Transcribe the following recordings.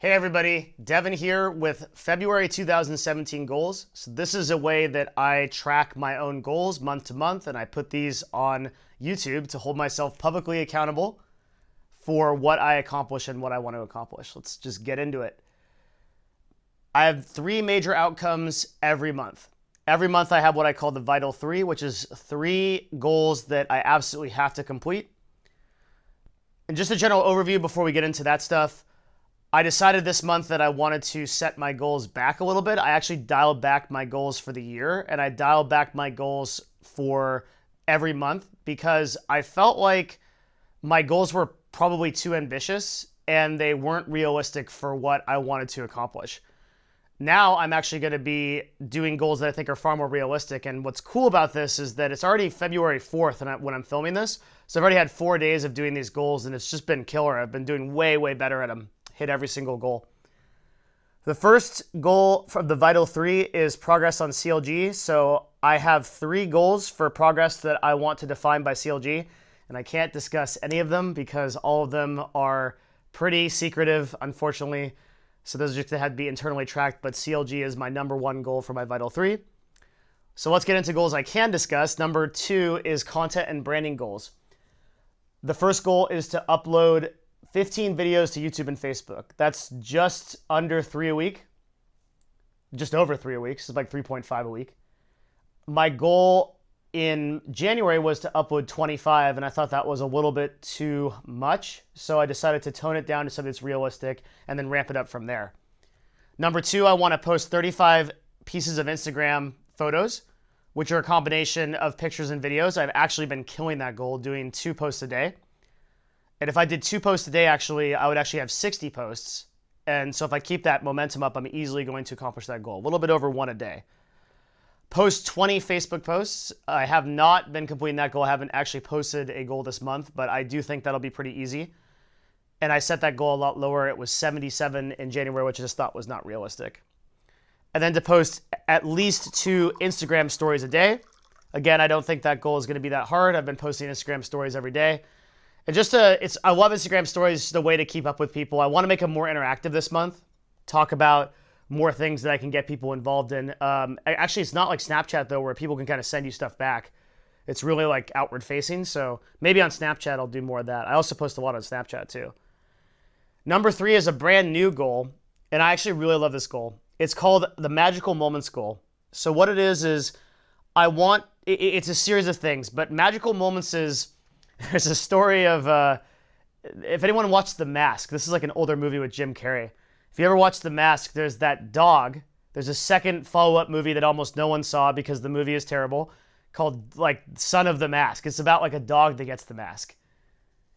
Hey everybody, Devin here with February 2017 goals. So this is a way that I track my own goals month to month, and I put these on YouTube to hold myself publicly accountable for what I accomplish and what I want to accomplish. Let's just get into it. I have three major outcomes every month. Every month I have what I call the Vital Three, which is three goals that I absolutely have to complete. And just a general overview before we get into that stuff, I decided this month that I wanted to set my goals back a little bit. I actually dialed back my goals for the year, and I dialed back my goals for every month because I felt like my goals were probably too ambitious and they weren't realistic for what I wanted to accomplish. Now I'm actually going to be doing goals that I think are far more realistic. And what's cool about this is that it's already February 4th when I'm filming this. So I've already had 4 days of doing these goals and it's just been killer. I've been doing way, way better at them. Hit every single goal. The first goal from the Vital Three is progress on CLG. So I have 3 goals for progress that I want to define by CLG. And I can't discuss any of them because all of them are pretty secretive, unfortunately. So those just had to be internally tracked, but CLG is my number 1 goal for my Vital 3. So let's get into goals I can discuss. Number 2 is content and branding goals. The first goal is to upload 15 videos to YouTube and Facebook. That's just under 3 a week. Just over 3 a week. So it's like 3.5 a week. My goal in January was to upload 25, and I thought that was a little bit too much. So I decided to tone it down to something that's realistic and then ramp it up from there. Number 2, I want to post 35 pieces of Instagram photos, which are a combination of pictures and videos. I've actually been killing that goal, doing 2 posts a day. And if I did 2 posts a day, I would actually have 60 posts. And so if I keep that momentum up, I'm easily going to accomplish that goal. A little bit over 1 a day. Post 20 Facebook posts. I have not been completing that goal. I haven't actually posted a goal this month, but I do think that'll be pretty easy. And I set that goal a lot lower. It was 77 in January, which I just thought was not realistic. And then to post at least 2 Instagram stories a day. Again, I don't think that goal is going to be that hard. I've been posting Instagram stories every day. And I love Instagram stories, just a way to keep up with people. I want to make them more interactive this month. Talk about more things that I can get people involved in. Actually, it's not like Snapchat, though, where people can kind of send you stuff back. It's really like outward facing. So maybe on Snapchat, I'll do more of that. I also post a lot on Snapchat, too. Number 3 is a brand new goal. And I actually really love this goal. It's called the Magical Moments Goal. So what it is it's a series of things. But Magical Moments is, there's a story of, if anyone watched The Mask, this is like an older movie with Jim Carrey. If you ever watched The Mask, there's that dog. There's a second follow-up movie that almost no one saw because the movie is terrible, called like Son of the Mask. It's about like a dog that gets the mask.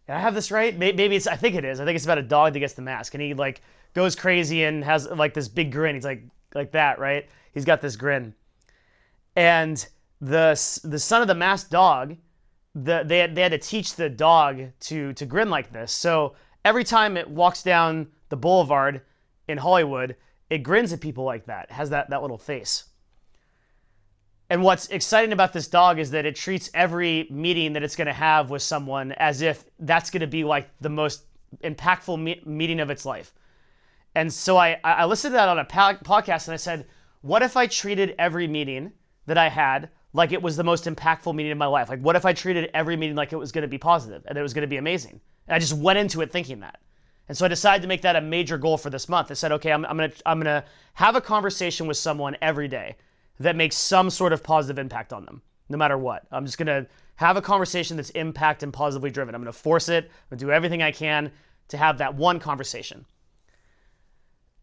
And I have this right? Maybe I think it is. I think it's about a dog that gets the mask, and he like goes crazy and has like this big grin. He's like that, right? He's got this grin. And the Son of the Mask dog, they had to teach the dog to grin like this. So every time it walks down the boulevard in Hollywood, it grins at people like that. It has that little face. And what's exciting about this dog is that it treats every meeting that it's going to have with someone as if that's going to be like the most impactful meeting of its life. And so I listened to that on a podcast and I said, what if I treated every meeting that I had like it was the most impactful meeting of my life? Like, what if I treated every meeting like it was going to be positive and it was going to be amazing? And I just went into it thinking that. And so I decided to make that a major goal for this month. I said, okay, I'm gonna have a conversation with someone every day that makes some sort of positive impact on them, no matter what. I'm just gonna have a conversation that's impact and positively driven. I'm gonna force it. I'm gonna do everything I can to have that one conversation.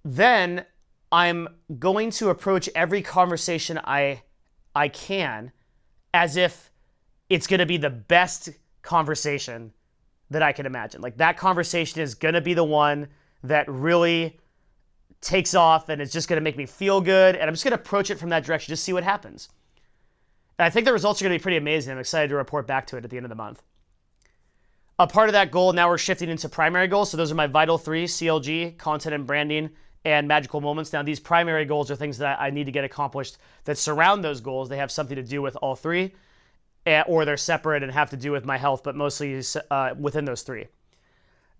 Then I'm going to approach every conversation I can as if it's gonna be the best conversation that I can imagine. Like that conversation is going to be the one that really takes off and it's just going to make me feel good. And I'm just going to approach it from that direction, just see what happens. And I think the results are going to be pretty amazing. I'm excited to report back to it at the end of the month. A part of that goal, now we're shifting into primary goals. So those are my Vital 3, CLG, content and branding, and magical moments. Now these primary goals are things that I need to get accomplished that surround those goals. They have something to do with all 3. Or they're separate and have to do with my health, but mostly within those 3.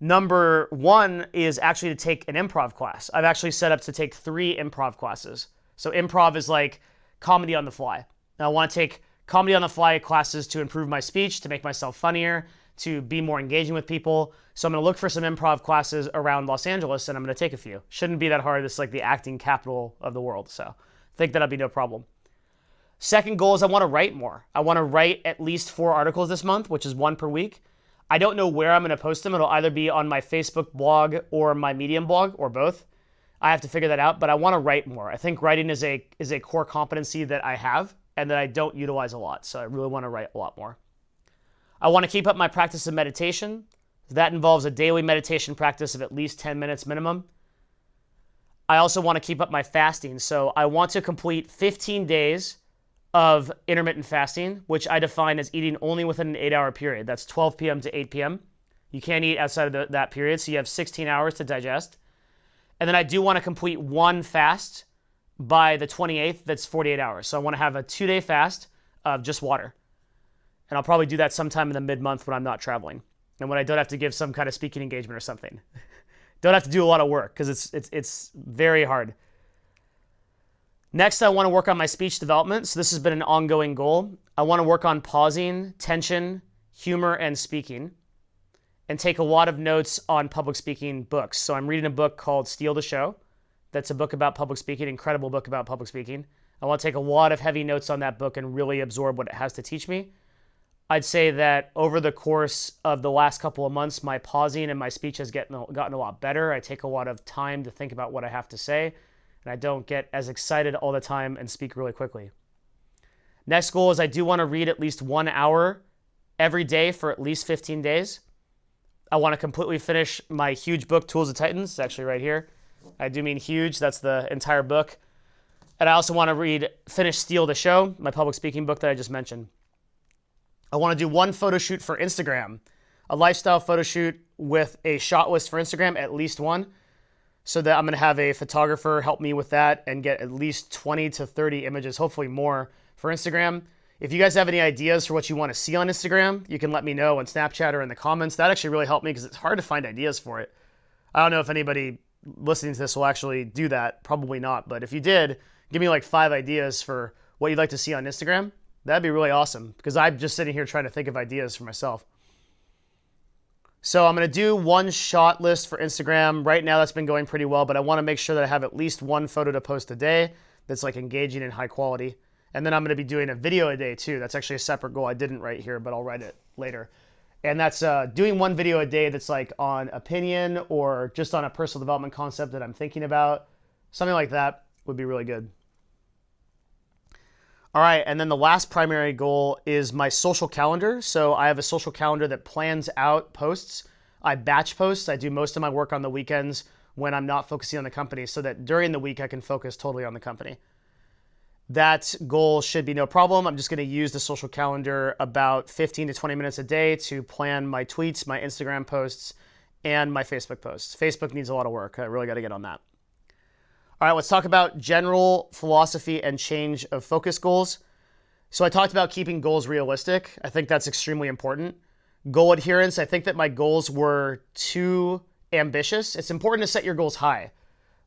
Number one is actually to take an improv class. I've actually set up to take 3 improv classes. So improv is like comedy on the fly. Now I want to take comedy on the fly classes to improve my speech, to make myself funnier, to be more engaging with people. So I'm going to look for some improv classes around Los Angeles, and I'm going to take a few. Shouldn't be that hard. It's like the acting capital of the world. So I think that'll be no problem. Second goal is I want to write more. I want to write at least 4 articles this month, which is 1 per week. I don't know where I'm going to post them. It'll either be on my Facebook blog or my Medium blog, or both. I have to figure that out, but I want to write more. I think writing is a core competency that I have and that I don't utilize a lot. So I really want to write a lot more. I want to keep up my practice of meditation. That involves a daily meditation practice of at least 10 minutes minimum. I also want to keep up my fasting. So I want to complete 15 days of intermittent fasting, which I define as eating only within an 8-hour period. That's 12 p.m. to 8 p.m. You can't eat outside of that period, so you have 16 hours to digest. And then I do want to complete 1 fast by the 28th, that's 48 hours. So I want to have a 2-day fast of just water. And I'll probably do that sometime in the mid-month when I'm not traveling and when I don't have to give some kind of speaking engagement or something. Don't have to do a lot of work because it's very hard. Next, I want to work on my speech development. So this has been an ongoing goal. I want to work on pausing, tension, humor, and speaking, and take a lot of notes on public speaking books. So I'm reading a book called Steal the Show. That's a book about public speaking, incredible book about public speaking. I want to take a lot of heavy notes on that book and really absorb what it has to teach me. I'd say that over the course of the last couple of months, my pausing and my speech has gotten a lot better. I take a lot of time to think about what I have to say, and I don't get as excited all the time and speak really quickly. Next goal is I do want to read at least 1 hour every day for at least 15 days. I want to completely finish my huge book, Tools of Titans. It's actually right here. I do mean huge. That's the entire book. And I also want to finish Steal the Show, my public speaking book that I just mentioned. I want to do 1 photo shoot for Instagram, a lifestyle photo shoot with a shot list for Instagram, at least 1, so that I'm going to have a photographer help me with that and get at least 20 to 30 images, hopefully more, for Instagram. If you guys have any ideas for what you want to see on Instagram, you can let me know on Snapchat or in the comments. That actually really helped me because it's hard to find ideas for it. I don't know if anybody listening to this will actually do that. Probably not. But if you did, give me like 5 ideas for what you'd like to see on Instagram. That'd be really awesome because I'm just sitting here trying to think of ideas for myself. So I'm going to do 1 shot list for Instagram. Right now that's been going pretty well, but I want to make sure that I have at least 1 photo to post a day that's like engaging and high quality. And then I'm going to be doing a video a day too. That's actually a separate goal I didn't write here, but I'll write it later. And that's doing 1 video a day that's like on opinion or just on a personal development concept that I'm thinking about. Something like that would be really good. All right, and then the last primary goal is my social calendar. So I have a social calendar that plans out posts. I batch posts. I do most of my work on the weekends when I'm not focusing on the company so that during the week I can focus totally on the company. That goal should be no problem. I'm just going to use the social calendar about 15 to 20 minutes a day to plan my tweets, my Instagram posts, and my Facebook posts. Facebook needs a lot of work. I really got to get on that. All right, let's talk about general philosophy and change of focus goals. So I talked about keeping goals realistic. I think that's extremely important. Goal adherence, I think that my goals were too ambitious. It's important to set your goals high,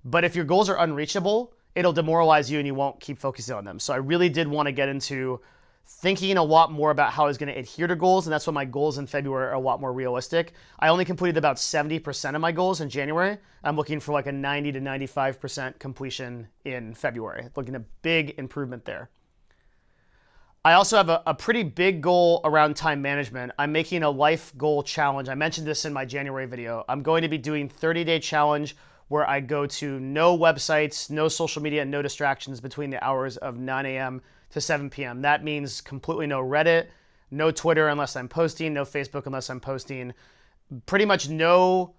but if your goals are unreachable, it'll demoralize you and you won't keep focusing on them. So I really did want to get into thinking a lot more about how I was going to adhere to goals, and that's why my goals in February are a lot more realistic. I only completed about 70% of my goals in January. I'm looking for like a 90 to 95% completion in February. Looking at a big improvement there. I also have a pretty big goal around time management. I'm making a life goal challenge. I mentioned this in my January video. I'm going to be doing 30-day challenge where I go to no websites, no social media, no distractions between the hours of 9 a.m. to 7 p.m. That means completely no Reddit, no Twitter unless I'm posting, no Facebook unless I'm posting, pretty much no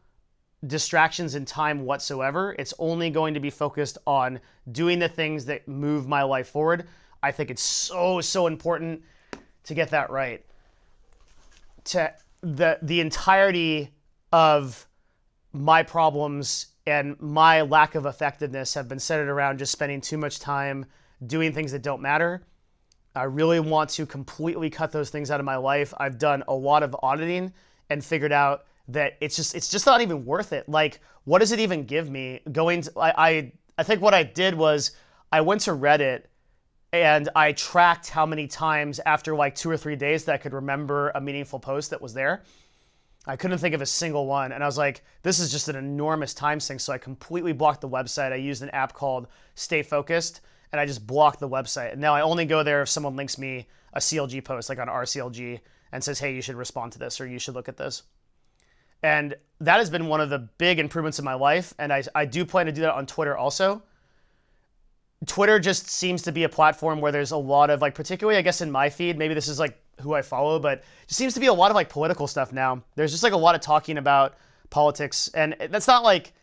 distractions in time whatsoever. It's only going to be focused on doing the things that move my life forward. I think it's so important to get that right. The entirety of my problems and my lack of effectiveness have been centered around just spending too much time doing things that don't matter. I really want to completely cut those things out of my life. I've done a lot of auditing and figured out that it's just not even worth it. Like, what does it even give me going to, I think what I did was I went to Reddit and I tracked how many times after like 2 or 3 days that I could remember a meaningful post that was there. I couldn't think of a single one. And I was like, this is just an enormous time sink. So I completely blocked the website. I used an app called Stay Focused, and I just blocked the website. And now I only go there if someone links me a CLG post, like on RCLG, and says, hey, you should respond to this, or you should look at this. And that has been one of the big improvements in my life. And I do plan to do that on Twitter also. Twitter just seems to be a platform where there's a lot of, like, particularly I guess in my feed, maybe this is like who I follow, but it just seems to be a lot of like political stuff now. There's just like a lot of talking about politics, and that's not like,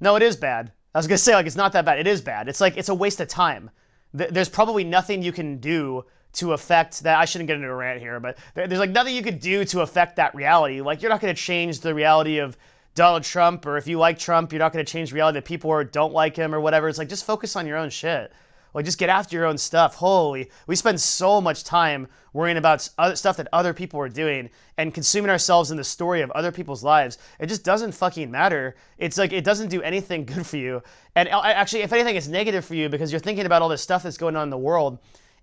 no, it is bad. I was gonna say, like, it's not that bad. It is bad. It's like, it's a waste of time. There's probably nothing you can do to affect that. I shouldn't get into a rant here, but there's like nothing you could do to affect that reality. Like, you're not gonna change the reality of Donald Trump, or if you like Trump, you're not going to change the reality that people don't like him or whatever. It's like, just focus on your own shit. Like, just get after your own stuff. Holy, we spend so much time worrying about other stuff that other people are doing and consuming ourselves in the story of other people's lives. It just doesn't fucking matter. It's like, it doesn't do anything good for you. And actually, if anything, it's negative for you because you're thinking about all this stuff that's going on in the world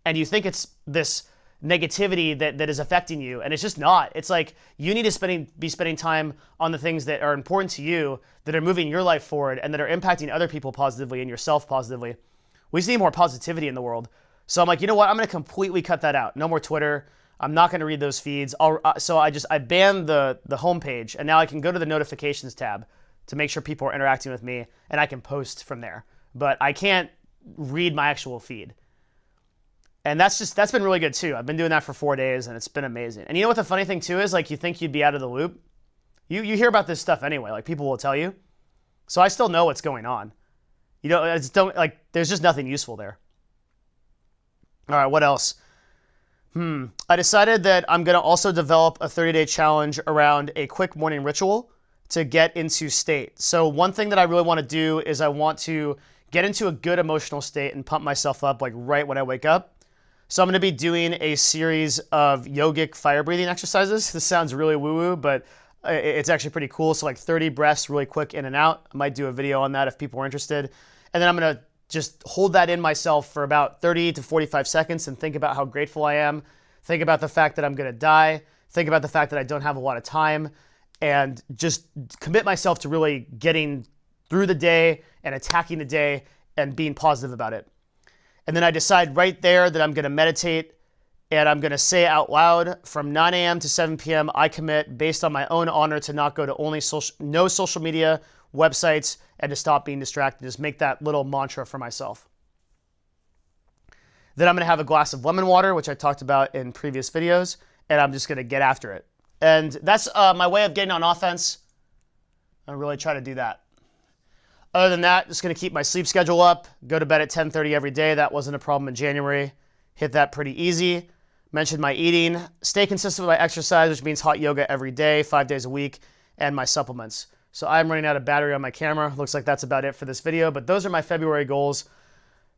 and you think it's this negativity that is affecting you, and it's just not. It's like, you need to be spending time on the things that are important to you, that are moving your life forward, and that are impacting other people positively and yourself positively. We just need more positivity in the world. So I'm like, you know what? I'm going to completely cut that out. No more Twitter. I'm not going to read those feeds. So I banned the homepage, and now I can go to the notifications tab to make sure people are interacting with me, and I can post from there. But I can't read my actual feed. And that's been really good too. I've been doing that for 4 days, and it's been amazing. And you know what the funny thing too is? Like, you think you'd be out of the loop. You hear about this stuff anyway. Like, people will tell you. So I still know what's going on. You know, there's just nothing useful there. All right, what else? I decided that I'm going to also develop a 30-day challenge around a quick morning ritual to get into state. So one thing that I really want to do is I want to get into a good emotional state and pump myself up like right when I wake up. So I'm going to be doing a series of yogic fire breathing exercises. This sounds really woo-woo, but it's actually pretty cool. So like 30 breaths really quick in and out. I might do a video on that if people are interested. And then I'm going to just hold that in myself for about 30 to 45 seconds and think about how grateful I am. Think about the fact that I'm going to die. Think about the fact that I don't have a lot of time. And just commit myself to really getting through the day and attacking the day and being positive about it. And then I decide right there that I'm going to meditate, and I'm going to say out loud from 9 a.m. to 7 p.m. I commit, based on my own honor, to not go to no social media, websites, and to stop being distracted. Just make that little mantra for myself. Then I'm going to have a glass of lemon water, which I talked about in previous videos, and I'm just going to get after it. And that's my way of getting on offense. I really try to do that. Other than that, just going to keep my sleep schedule up, go to bed at 10:30 every day. That wasn't a problem in January. Hit that pretty easy. Mentioned my eating. Stay consistent with my exercise, which means hot yoga every day, 5 days a week, and my supplements. So I'm running out of battery on my camera. Looks like that's about it for this video, but those are my February goals.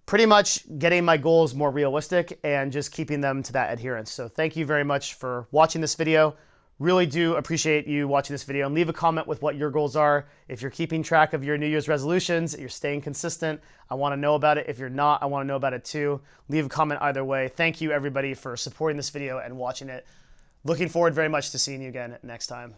Pretty much getting my goals more realistic and just keeping them to that adherence. So thank you very much for watching this video. Really do appreciate you watching this video, and leave a comment with what your goals are. If you're keeping track of your New Year's resolutions, you're staying consistent, I want to know about it. If you're not, I want to know about it too. Leave a comment either way. Thank you everybody for supporting this video and watching it. Looking forward very much to seeing you again next time.